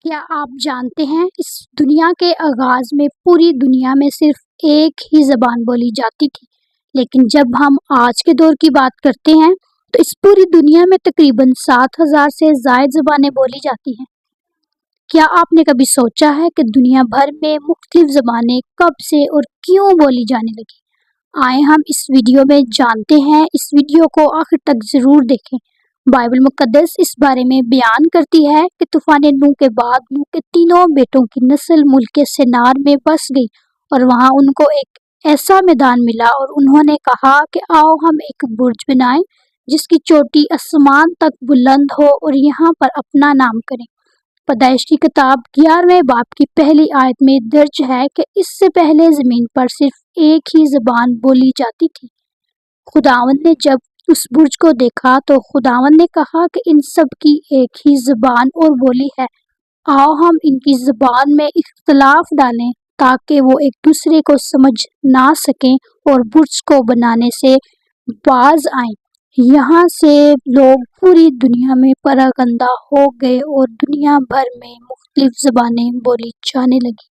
کیا آپ جانتے ہیں اس دنیا کے آغاز میں پوری دنیا میں صرف ایک ہی زبان بولی جاتی تھی، لیکن جب ہم آج کے دور کی بات کرتے ہیں تو اس پوری دنیا میں تقریباً 7,000 سے زائد زبانیں بولی جاتی ہیں۔ کیا آپ نے کبھی سوچا ہے کہ دنیا بھر میں مختلف زبانیں کب سے اور کیوں بولی جانے لگی؟ آئے ہم اس ویڈیو میں جانتے ہیں، اس ویڈیو کو آخر تک ضرور دیکھیں۔ بائبل مقدس اس بارے میں بیان کرتی ہے کہ طوفان نوح کے بعد نوح کے تینوں بیٹوں کی نسل ملک سنار میں بس گئی اور وہاں ان کو ایک ایسا میدان ملا اور انہوں نے کہا کہ آؤ ہم ایک برج بنائیں جس کی چوٹی آسمان تک بلند ہو اور یہاں پر اپنا نام کریں۔ پیدائش کی کتاب 11ویں باب کی پہلی آیت میں درج ہے کہ اس سے پہلے زمین پر صرف ایک ہی زبان بولی جاتی تھی۔ خداوند نے جب اس برج کو دیکھا تو خداوند نے کہا کہ ان سب کی ایک ہی زبان اور بولی ہے، آؤ ہم ان کی زبان میں اختلاف ڈالیں تاکہ وہ ایک دوسرے کو سمجھ نہ سکیں اور برج کو بنانے سے باز آئیں۔ یہاں سے لوگ پوری دنیا میں پراگندہ ہو گئے اور دنیا بھر میں مختلف زبانیں بولی جانے لگیں۔